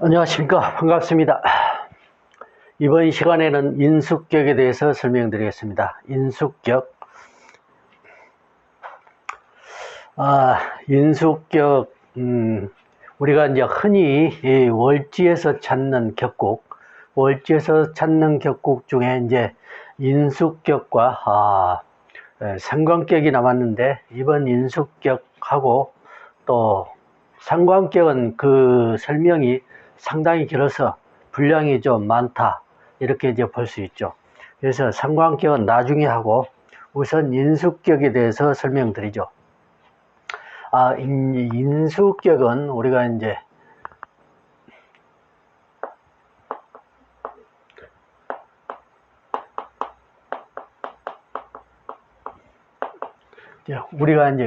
안녕하십니까. 반갑습니다. 이번 시간에는 인수격에 대해서 설명드리겠습니다. 인수격. 인수격, 우리가 이제 흔히 이 월지에서 찾는 격국, 월지에서 찾는 격국 중에 이제 인수격과 상관격이 남았는데, 이번 인수격하고 또 상관격은 그 설명이 상당히 길어서 분량이 좀 많다, 이렇게 이제 볼 수 있죠. 그래서 상관격은 나중에 하고 우선 인수격에 대해서 설명드리죠. 인수격은 우리가 이제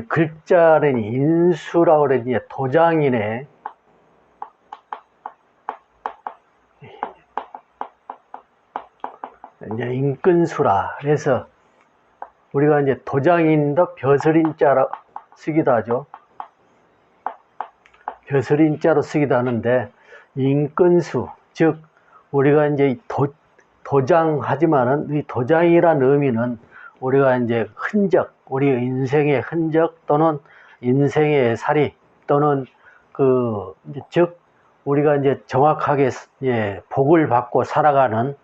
글자는 인수라고 그러지, 도장이네. 이제 인근수라. 그래서 우리가 이제 도장인도 벼슬인자로 쓰기도 하죠. 벼슬인자로 쓰기도 하는데, 인근수, 즉 우리가 이제 도장하지만은 이 도장이란 의미는 우리가 이제 흔적, 우리 인생의 흔적 또는 인생의 살이 또는 즉 우리가 이제 정확하게 복을 받고 살아가는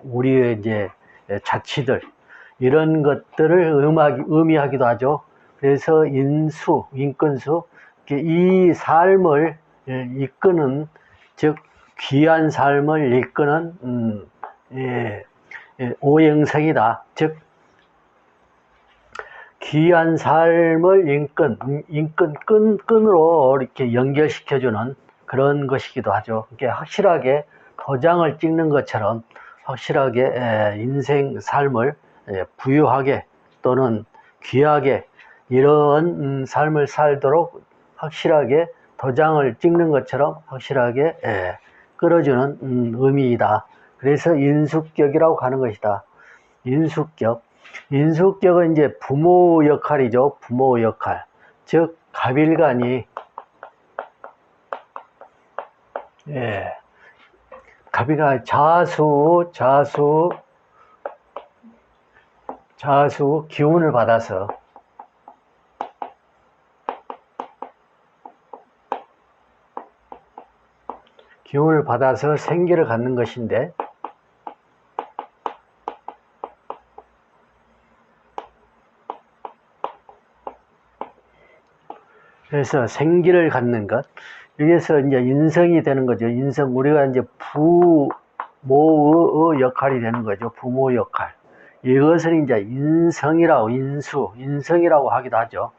우리의 이제 자취들, 이런 것들을 의미하기도 하죠. 그래서 인수, 인근수, 이 삶을 이끄는, 즉 귀한 삶을 이끄는 오행생이다. 즉 귀한 삶을 끈으로 이렇게 연결시켜주는 그런 것이기도 하죠. 이게 확실하게 도장을 찍는 것처럼 확실하게 인생 삶을 부유하게 또는 귀하게 이런 삶을 살도록 확실하게 도장을 찍는 것처럼 확실하게 끌어주는 의미이다. 그래서 인수격이라고 하는 것이다. 인수격. 인수격은 이제 부모 역할이죠. 부모 역할. 즉 갑일간이 갑일간 자수 기운을 받아서 생기를 갖는 것인데, 그래서 생기를 갖는 것, 여기서 이제 인성이 되는 거죠. 인성, 우리가 이제 부모의 역할이 되는 거죠. 부모 역할. 이것을 이제 인성이라고 하기도 하죠.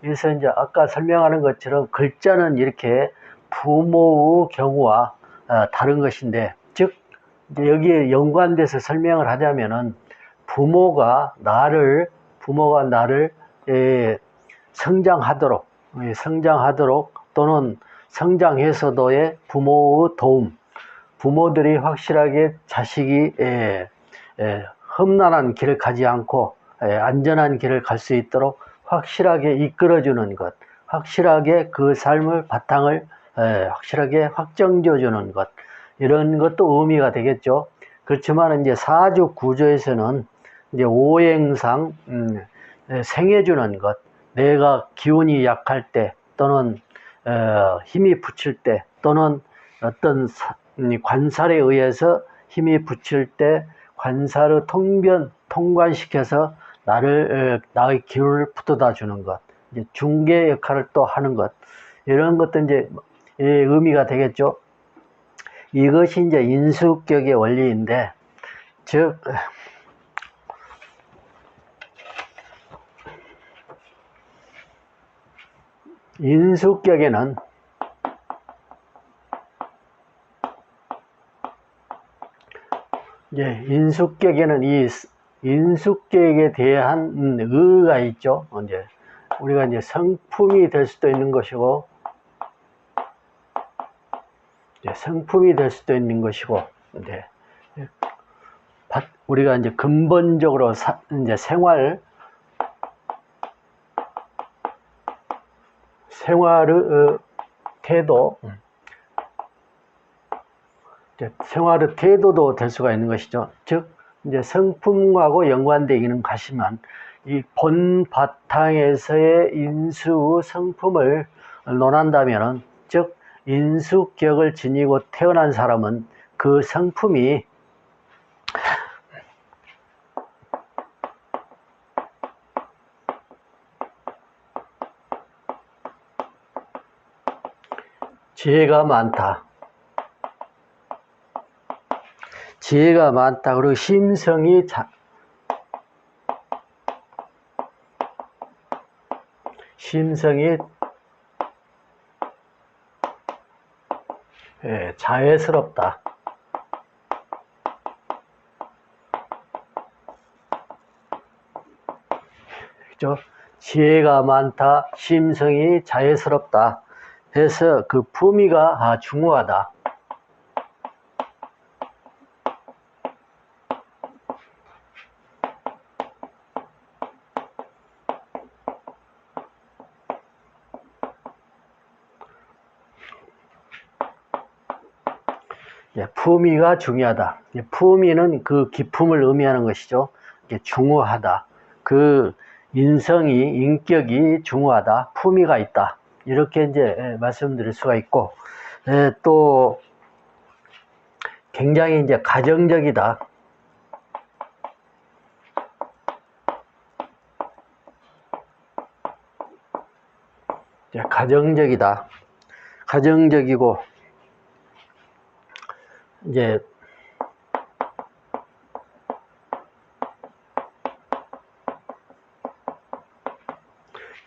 그래서 이제 아까 설명하는 것처럼 글자는 이렇게 부모의 경우와 다른 것인데, 즉 이제 여기에 연관돼서 설명을 하자면은 부모가 나를 성장하도록 또는 성장해서도의 부모의 도움, 부모들이 확실하게 자식이 험난한 길을 가지 않고 안전한 길을 갈 수 있도록 확실하게 이끌어주는 것, 확실하게 그 삶을 바탕을 확실하게 확정지어 주는 것, 이런 것도 의미가 되겠죠. 그렇지만 이제 사주 구조에서는 이제 오행상 생해주는 것, 내가 기운이 약할 때 또는 힘이 붙일 때 또는 어떤 관살에 의해서 힘이 붙일 때 관살을 통관시켜서 나의 기운을 붙어다 주는 것, 이제 중개 역할을 또 하는 것, 이런 것도 이제 의미가 되겠죠. 이것이 이제 인수격의 원리인데, 즉 인수격에는 이 인수격에 대한 의가 있죠. 이제 우리가 이제 성품이 될 수도 있는 것이고, 우리가 이제 근본적으로 이제 생활의 태도, 이제 생활의 태도도 될 수가 있는 것이죠. 즉, 이제 성품하고 연관되어 있는 것이지만, 이 본 바탕에서의 인수 성품을 논한다면은, 즉, 인수격을 지니고 태어난 사람은 그 성품이 지혜가 많다. 지혜가 많다. 그리고 심성이 자애스럽다. 그죠? 지혜가 많다. 심성이 자애스럽다. 해서 그 품위가 중요하다. 품위가 중요하다. 품위는 그 기품을 의미하는 것이죠. 중요하다. 그 인성이, 인격이 중요하다. 품위가 있다. 이렇게 이제 말씀드릴 수가 있고, 또 굉장히 이제 가정적이다. 가정적이다. 가정적이고, 이제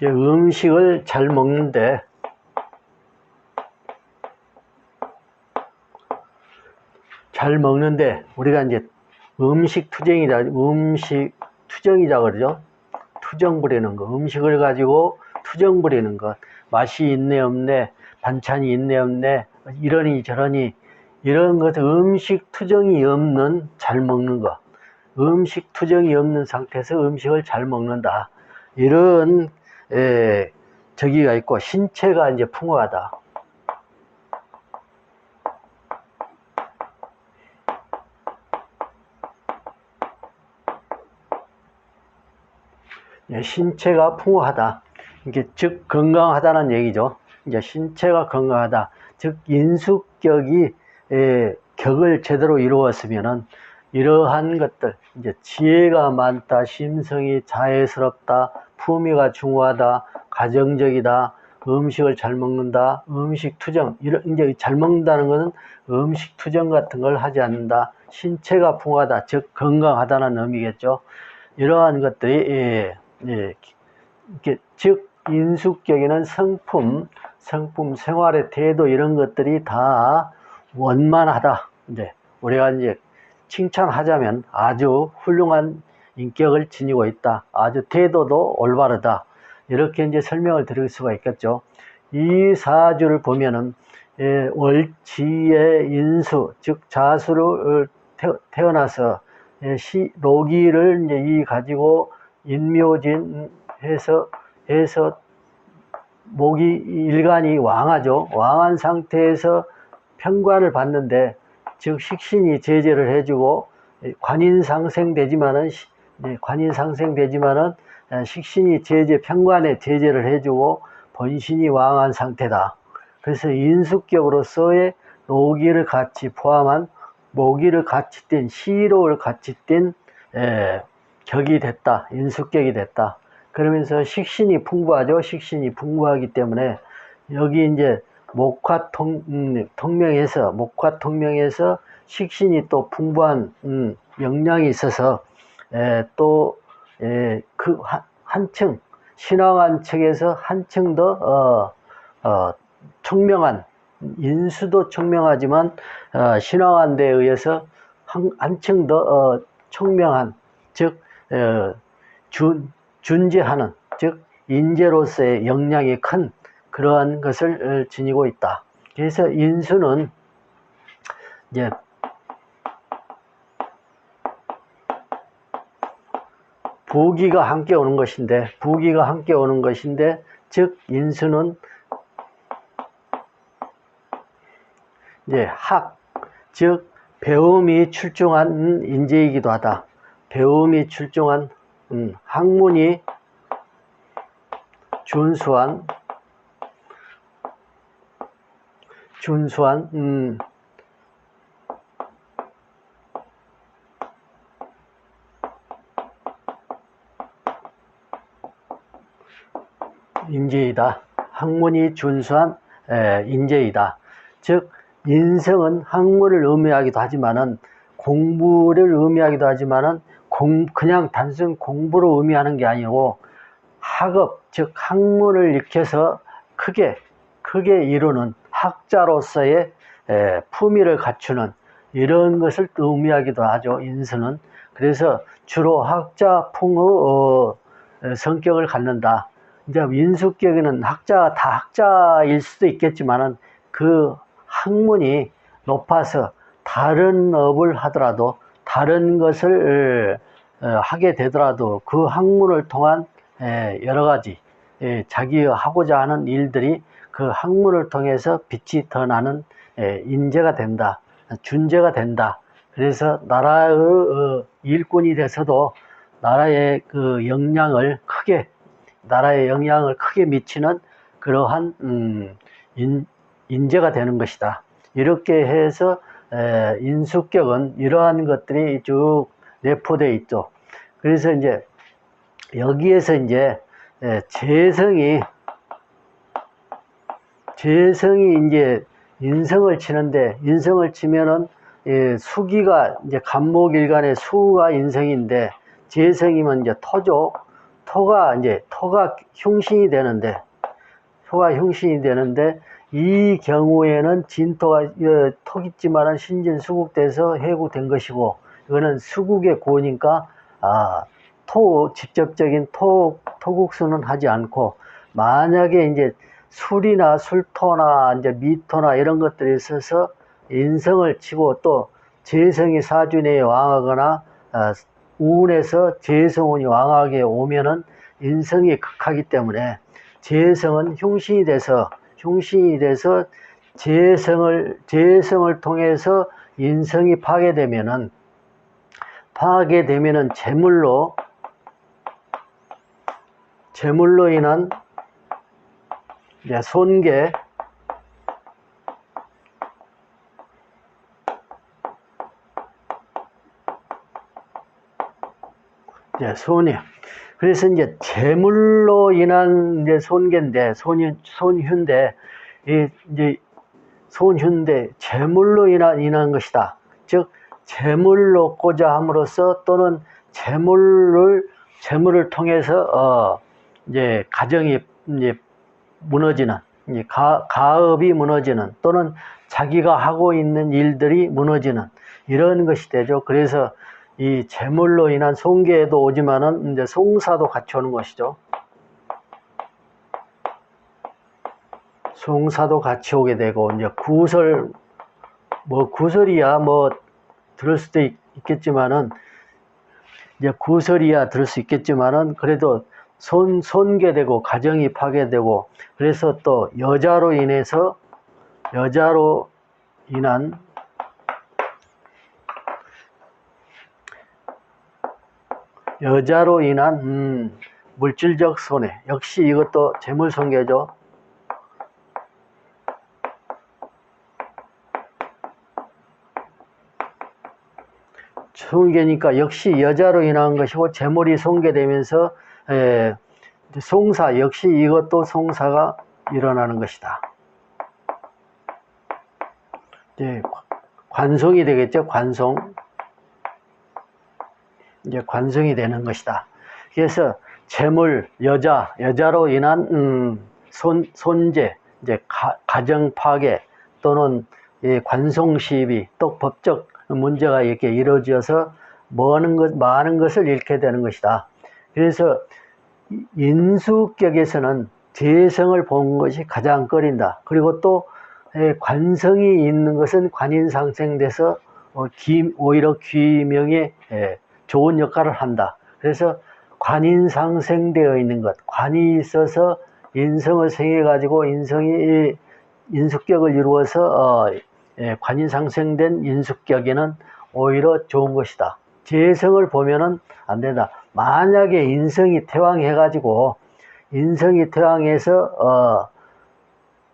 음식을 잘 먹는데 우리가 이제 음식 투정이자 그러죠. 투정 부리는 거. 음식을 가지고 투정 부리는 것. 맛이 있네 없네, 반찬이 있네 없네, 이러니 저러니, 이런 것은 음식 투정이 없는 잘 먹는 것. 음식 투정이 없는 상태에서 음식을 잘 먹는다. 이런 저기가 있고, 신체가 이제 풍부하다. 신체가 풍부하다. 이게 즉 건강하다는 얘기죠. 이제 신체가 건강하다. 즉 인수격이 격을 제대로 이루었으면은 이러한 것들, 이제 지혜가 많다, 심성이 자애스럽다, 품위가 중요하다, 가정적이다, 음식을 잘 먹는다, 음식 투정, 이제 잘 먹는다는 것은 음식 투정 같은 걸 하지 않는다, 신체가 풍부하다, 즉 건강하다는 의미겠죠. 이러한 것들이 즉 인수격에는 성품, 생활의 태도, 이런 것들이 다 원만하다. 이제 우리가 이제 칭찬하자면 아주 훌륭한 인격을 지니고 있다. 아주 태도도 올바르다. 이렇게 이제 설명을 드릴 수가 있겠죠. 이 사주를 보면은 월지의 인수, 즉 자수로 태어나서 로기를 이제 이 가지고 인묘진 해서 목이 일간이 왕하죠. 왕한 상태에서 편관을 받는데, 즉 식신이 제재를 해주고 관인상생되지만은 식신이 편관에 제재를 해주고 본신이 왕한 상태다. 그래서 인수격으로서의 로기를 같이 포함한 모기를 같이 띤, 시로를 같이 띤 격이 됐다. 인수격이 됐다. 그러면서 식신이 풍부하죠. 식신이 풍부하기 때문에 여기 이제 목화통명에서 식신이 또 풍부한 영양이 있어서 또 그 한층 신왕한 척에서 한층 더 총명한, 인수도 총명하지만 신왕한 데에 의해서 한층 더 총명한, 즉 준재하는, 즉 인재로서의 역량이 큰 그러한 것을 지니고 있다. 그래서 인수는 이제 부기가 함께 오는 것인데, 즉 인수는 이제 즉 배움이 출중한 인재이기도 하다. 배움이 출중한 학문이 준수한 인재이다. 학문이 준수한 인재이다. 즉 인성은 학문을 의미하기도 하지만은 공부를 의미하기도 하지만은 그냥 단순 공부를 의미하는 게 아니고 학업, 즉 학문을 익혀서 크게 이루는 학자로서의 품위를 갖추는 이런 것을 의미하기도 하죠. 인성은. 그래서 주로 학자풍의 성격을 갖는다. 이제 인수격에는 다 학자일 수도 있겠지만은 그 학문이 높아서 다른 업을 하더라도 다른 것을 하게 되더라도 그 학문을 통한 여러 가지 자기가 하고자 하는 일들이 그 학문을 통해서 빛이 더 나는 인재가 된다. 준재가 된다. 그래서 나라의 일꾼이 돼서도 나라의 영향을 크게 미치는 그러한 인재가 되는 것이다. 이렇게 해서 인수격은 이러한 것들이 쭉 내포되어 있죠. 그래서 이제 여기에서 이제 재성이 이제 인성을 치는데, 인성을 치면은 수기가 이제 간목일간의 수가 인성인데 재성이면 이제 토죠. 토가 흉신이 되는데 이 경우에는 진토가 토겠지만은 신진수국돼서 해국된 것이고, 이거는 수국의 고니까 직접적인 토국수는 하지 않고, 만약에 이제 술이나 술토나 이제 미토나 이런 것들이 있어서 인성을 치고 또 재성이 사준에 왕하거나 우운에서 재성운이 왕하게 오면은 인성이 극하기 때문에 재성은 흉신이 돼서 재성을 통해서 인성이 파괴되면은 재물로 인한 손괴, 손해. 그래서 이제 재물로 인한 손괴인데, 손흉인데 재물로 인한 것이다. 즉 재물로 얻고자 함으로써 또는 재물을 통해서 이제 가정이 이제 무너지는, 가업이 무너지는, 또는 자기가 하고 있는 일들이 무너지는 이런 것이 되죠. 그래서 이 재물로 인한 손괴도 오지만은 이제 송사도 같이 오는 것이죠. 송사도 같이 오게 되고, 이제 구설이야 들을 수도 있겠지만은, 그래도 손괴되고 가정이 파괴되고, 그래서 또 여자로 인한 물질적 손해, 역시 이것도 재물 손괴죠. 손괴니까 역시 여자로 인한 것이고, 재물이 손괴되면서 송사, 역시 이것도 송사가 일어나는 것이다. 관송이 되겠죠. 관송이 되는 것이다. 그래서 재물, 여자로 인한 손재, 가정 파괴 또는 관송시비, 또 법적 문제가 이렇게 이루어져서 많은 것을 잃게 되는 것이다. 그래서 인수격에서는 재성을 본 것이 가장 꺼린다. 그리고 또 관성이 있는 것은 관인상생돼서 오히려 귀명에 좋은 역할을 한다. 그래서 관인상생되어 있는 것, 관이 있어서 인성을 생해 가지고 인성이 인수격을 이루어서 관이 상생된 인숙격에는 오히려 좋은 것이다. 재성을 보면은 안 된다. 만약에 인성이 퇴왕해가지고 인성이 퇴왕해서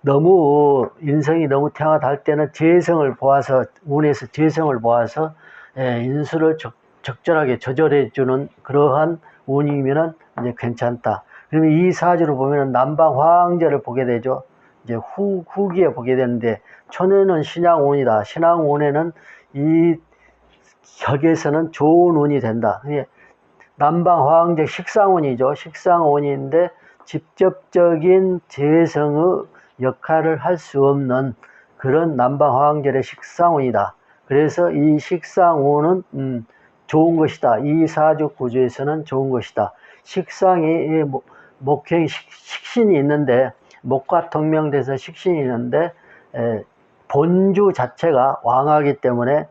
너무 인성이 너무 퇴왕하다 할 때는 재성을 보아서 운에서 재성을 보아서 인수를 적절하게 조절해 주는 그러한 운이면은 이제 괜찮다. 그러면 이 사주를 보면은 남방 화왕제를 보게 되죠. 이제 후기에 보게 되는데 천운은 신양운이다. 신양운에는 이 격에서는 좋은 운이 된다. 남방 화왕제 식상운이죠. 식상운인데 직접적인 재성의 역할을 할 수 없는 그런 남방 화왕절의 식상운이다. 그래서 이 식상운은 좋은 것이다. 이 사주 구조에서는 좋은 것이다. 식상이 목행 식신이 있는데 목과 동명돼서 식신이 있는데 본주 자체가 왕하기 때문에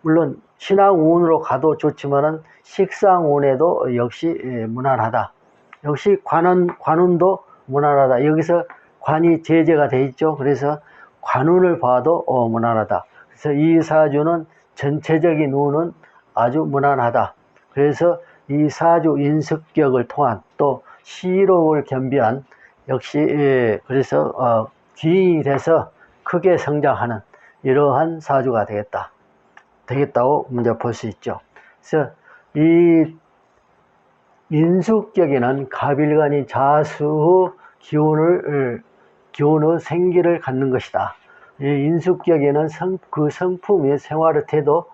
물론 신앙운으로 가도 좋지만은 식상운에도 역시 무난하다. 역시 관운도 무난하다. 여기서 관이 제재가 돼 있죠. 그래서 관운을 봐도 무난하다. 그래서 이 사주는 전체적인 운은 아주 무난하다. 그래서 이 사주 인습격을 통한 또 시록을 겸비한 역시 그래서 귀인이 돼서 크게 성장하는 이러한 사주가 되겠다고 먼저 볼 수 있죠. 그래서 이 인숙격에는 갑일간이 자수의 기운의 생기를 갖는 것이다. 이 인숙격에는 그 성품의 생활의 태도,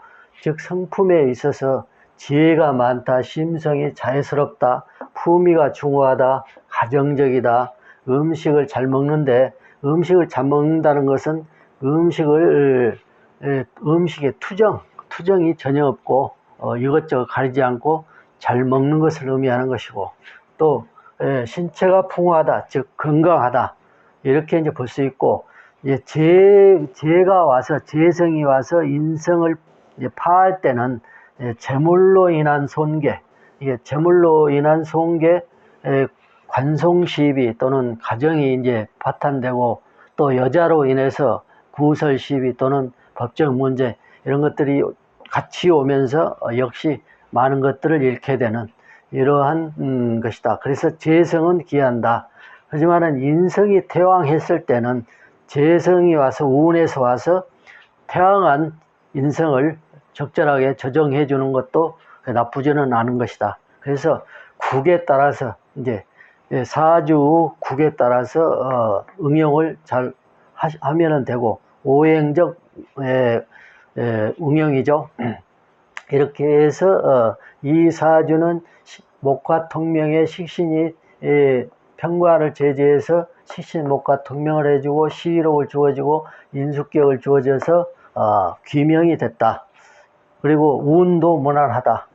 즉 성품에 있어서 지혜가 많다, 심성이 자애스럽다, 품위가 중후하다, 가정적이다, 음식을 잘 먹는데 음식을 잘 먹는다는 것은 음식의 투정이 전혀 없고 이것저것 가리지 않고 잘 먹는 것을 의미하는 것이고 또 신체가 풍부하다, 즉 건강하다 이렇게 이제 볼 수 있고 재가 와서 재성이 와서 인성을 이제 파할 때는 재물로 인한 손괴, 이게 재물로 인한 손괴, 관송시비 또는 가정이 이제 파탄되고 또 여자로 인해서 구설시비 또는 법적 문제 이런 것들이 같이 오면서 역시 많은 것들을 잃게 되는 이러한 것이다. 그래서 재성은 귀한다. 하지만은 인성이 퇴왕했을 때는 재성이 와서 운에서 와서 퇴왕한 인성을 적절하게 조정해 주는 것도 나쁘지는 않은 것이다. 그래서 국에 따라서 이제 사주 국에 따라서 응용을 잘 하면 되고 오행적 응용이죠. 이렇게 해서 이 사주는 목과 통명의 식신이 편관을 제재해서 식신 목과 통명을 해주고 시록을 주어지고 인숙격을 주어져서 귀명이 됐다. 그리고 운도 무난하다.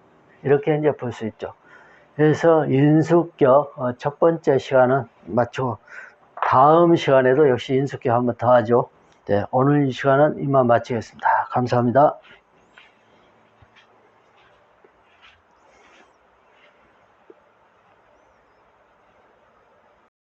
이렇게 이제 볼 수 있죠. 그래서 인숙격 첫 번째 시간은 마치고 다음 시간에도 역시 인숙격 한번 더 하죠. 네, 오늘 이 시간은 이만 마치겠습니다. 감사합니다.